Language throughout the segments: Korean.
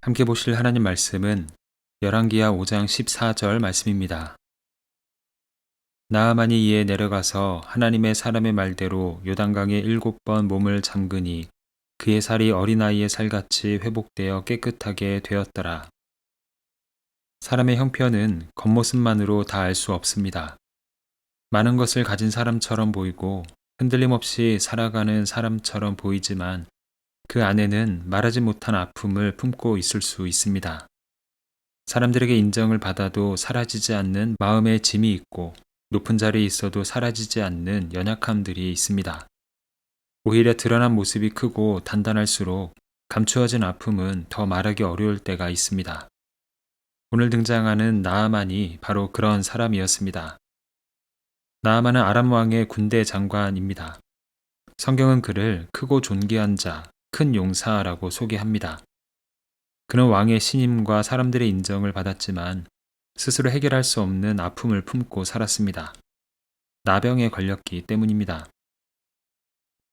함께 보실 하나님 말씀은 열왕기하 5장 14절 말씀입니다. 나아만이 이에 내려가서 하나님의 사람의 말대로 요단강에 7번 몸을 잠그니 그의 살이 어린아이의 살같이 회복되어 깨끗하게 되었더라. 사람의 형편은 겉모습만으로 다 알 수 없습니다. 많은 것을 가진 사람처럼 보이고 흔들림 없이 살아가는 사람처럼 보이지만 그 안에는 말하지 못한 아픔을 품고 있을 수 있습니다. 사람들에게 인정을 받아도 사라지지 않는 마음의 짐이 있고 높은 자리에 있어도 사라지지 않는 연약함들이 있습니다. 오히려 드러난 모습이 크고 단단할수록 감추어진 아픔은 더 말하기 어려울 때가 있습니다. 오늘 등장하는 나아만이 바로 그런 사람이었습니다. 나아만은 아람 왕의 군대 장관입니다. 성경은 그를 크고 존귀한 자, 큰 용사라고 소개합니다. 그는 왕의 신임과 사람들의 인정을 받았지만 스스로 해결할 수 없는 아픔을 품고 살았습니다. 나병에 걸렸기 때문입니다.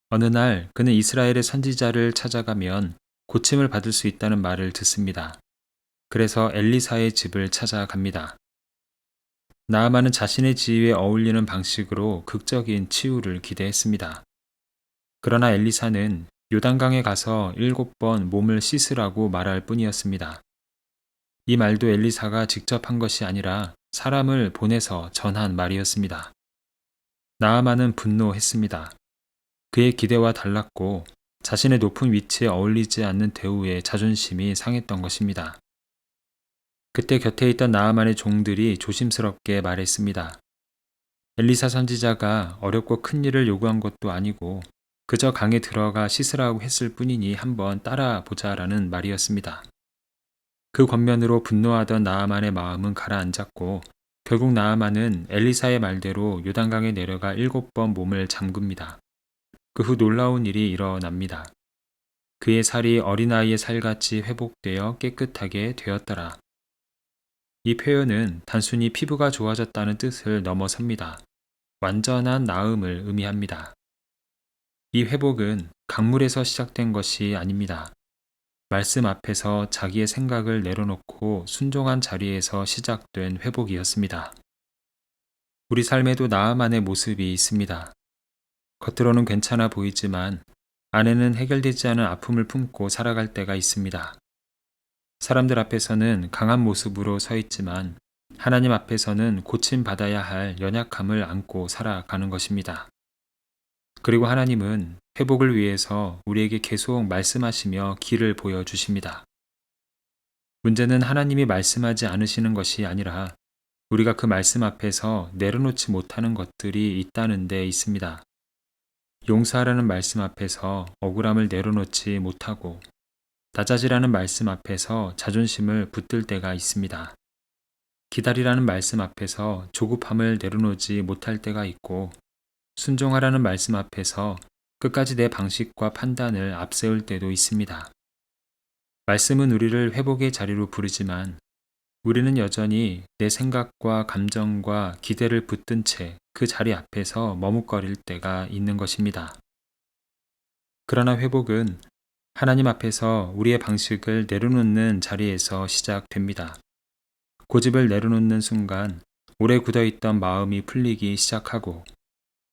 어느 날 그는 이스라엘의 선지자를 찾아가면 고침을 받을 수 있다는 말을 듣습니다. 그래서 엘리사의 집을 찾아갑니다. 나아만은 자신의 지위에 어울리는 방식으로 극적인 치유를 기대했습니다. 그러나 엘리사는 요단강에 가서 7번 몸을 씻으라고 말할 뿐이었습니다. 이 말도 엘리사가 직접 한 것이 아니라 사람을 보내서 전한 말이었습니다. 나아만은 분노했습니다. 그의 기대와 달랐고 자신의 높은 위치에 어울리지 않는 대우에 자존심이 상했던 것입니다. 그때 곁에 있던 나아만의 종들이 조심스럽게 말했습니다. 엘리사 선지자가 어렵고 큰 일을 요구한 것도 아니고 그저 강에 들어가 씻으라고 했을 뿐이니 한번 따라 보자라는 말이었습니다. 그 권면으로 분노하던 나아만의 마음은 가라앉았고 결국 나아만은 엘리사의 말대로 요단강에 내려가 7번 몸을 잠급니다. 그 후 놀라운 일이 일어납니다. 그의 살이 어린아이의 살같이 회복되어 깨끗하게 되었더라. 이 표현은 단순히 피부가 좋아졌다는 뜻을 넘어섭니다. 완전한 나음을 의미합니다. 이 회복은 강물에서 시작된 것이 아닙니다. 말씀 앞에서 자기의 생각을 내려놓고 순종한 자리에서 시작된 회복이었습니다. 우리 삶에도 나아만의 모습이 있습니다. 겉으로는 괜찮아 보이지만 안에는 해결되지 않은 아픔을 품고 살아갈 때가 있습니다. 사람들 앞에서는 강한 모습으로 서 있지만 하나님 앞에서는 고침받아야 할 연약함을 안고 살아가는 것입니다. 그리고 하나님은 회복을 위해서 우리에게 계속 말씀하시며 길을 보여주십니다. 문제는 하나님이 말씀하지 않으시는 것이 아니라 우리가 그 말씀 앞에서 내려놓지 못하는 것들이 있다는 데 있습니다. 용서하라는 말씀 앞에서 억울함을 내려놓지 못하고 낮아지라는 말씀 앞에서 자존심을 붙들 때가 있습니다. 기다리라는 말씀 앞에서 조급함을 내려놓지 못할 때가 있고 순종하라는 말씀 앞에서 끝까지 내 방식과 판단을 앞세울 때도 있습니다. 말씀은 우리를 회복의 자리로 부르지만 우리는 여전히 내 생각과 감정과 기대를 붙든 채 그 자리 앞에서 머뭇거릴 때가 있는 것입니다. 그러나 회복은 하나님 앞에서 우리의 방식을 내려놓는 자리에서 시작됩니다. 고집을 내려놓는 순간 오래 굳어있던 마음이 풀리기 시작하고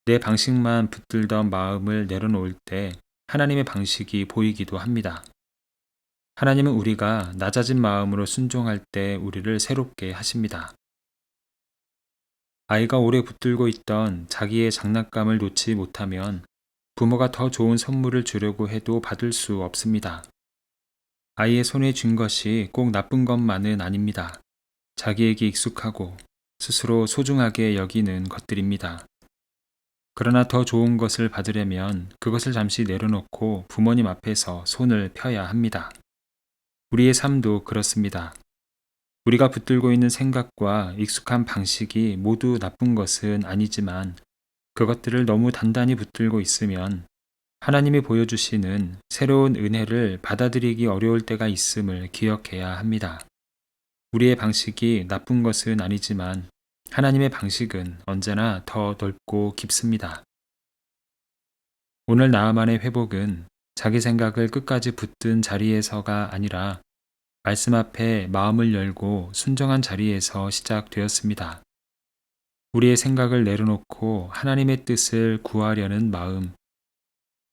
내 방식만 붙들던 마음을 내려놓을 때 하나님의 방식이 보이기도 합니다. 하나님은 우리가 낮아진 마음으로 순종할 때 우리를 새롭게 하십니다. 아이가 오래 붙들고 있던 자기의 장난감을 놓지 못하면 부모가 더 좋은 선물을 주려고 해도 받을 수 없습니다. 아이의 손에 쥔 것이 꼭 나쁜 것만은 아닙니다. 자기에게 익숙하고 스스로 소중하게 여기는 것들입니다. 그러나 더 좋은 것을 받으려면 그것을 잠시 내려놓고 부모님 앞에서 손을 펴야 합니다. 우리의 삶도 그렇습니다. 우리가 붙들고 있는 생각과 익숙한 방식이 모두 나쁜 것은 아니지만 그것들을 너무 단단히 붙들고 있으면 하나님이 보여주시는 새로운 은혜를 받아들이기 어려울 때가 있음을 기억해야 합니다. 우리의 방식이 나쁜 것은 아니지만 하나님의 방식은 언제나 더 넓고 깊습니다. 오늘 나아만의 회복은 자기 생각을 끝까지 붙든 자리에서가 아니라 말씀 앞에 마음을 열고 순정한 자리에서 시작되었습니다. 우리의 생각을 내려놓고 하나님의 뜻을 구하려는 마음,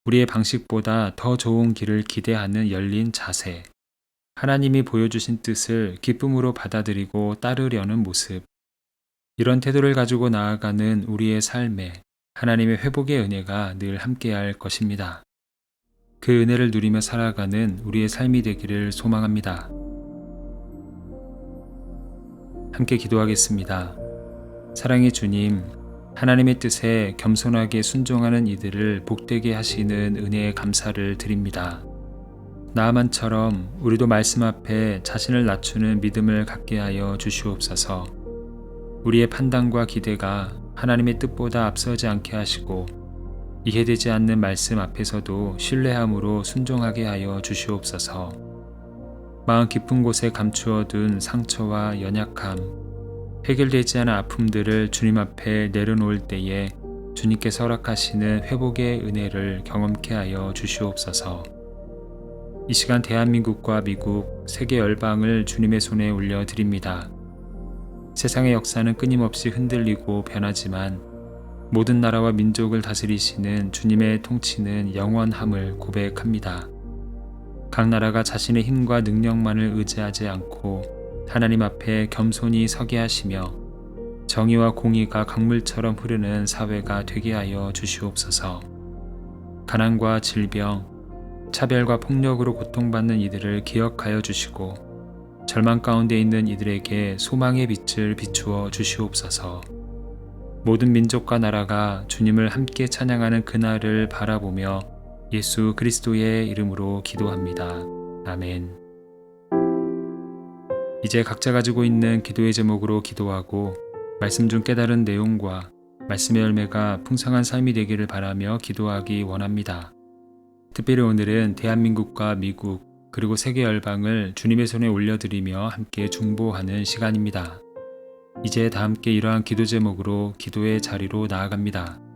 우리의 방식보다 더 좋은 길을 기대하는 열린 자세, 하나님이 보여주신 뜻을 기쁨으로 받아들이고 따르려는 모습, 이런 태도를 가지고 나아가는 우리의 삶에 하나님의 회복의 은혜가 늘 함께할 것입니다. 그 은혜를 누리며 살아가는 우리의 삶이 되기를 소망합니다. 함께 기도하겠습니다. 사랑의 주님, 하나님의 뜻에 겸손하게 순종하는 이들을 복되게 하시는 은혜에 감사를 드립니다. 나아만처럼 우리도 말씀 앞에 자신을 낮추는 믿음을 갖게 하여 주시옵소서. 우리의 판단과 기대가 하나님의 뜻보다 앞서지 않게 하시고 이해되지 않는 말씀 앞에서도 신뢰함으로 순종하게 하여 주시옵소서. 마음 깊은 곳에 감추어둔 상처와 연약함, 해결되지 않은 아픔들을 주님 앞에 내려놓을 때에 주님께서 허락하시는 회복의 은혜를 경험케 하여 주시옵소서. 이 시간 대한민국과 미국, 세계 열방을 주님의 손에 올려드립니다. 세상의 역사는 끊임없이 흔들리고 변하지만 모든 나라와 민족을 다스리시는 주님의 통치는 영원함을 고백합니다. 각 나라가 자신의 힘과 능력만을 의지하지 않고 하나님 앞에 겸손히 서게 하시며 정의와 공의가 강물처럼 흐르는 사회가 되게 하여 주시옵소서. 가난과 질병, 차별과 폭력으로 고통받는 이들을 기억하여 주시고 절망 가운데 있는 이들에게 소망의 빛을 비추어 주시옵소서. 모든 민족과 나라가 주님을 함께 찬양하는 그날을 바라보며 예수 그리스도의 이름으로 기도합니다. 아멘. 이제 각자 가지고 있는 기도의 제목으로 기도하고 말씀 중 깨달은 내용과 말씀의 열매가 풍성한 삶이 되기를 바라며 기도하기 원합니다. 특별히 오늘은 대한민국과 미국 그리고 세계 열방을 주님의 손에 올려드리며 함께 중보하는 시간입니다. 이제 다 함께 이러한 기도 제목으로 기도의 자리로 나아갑니다.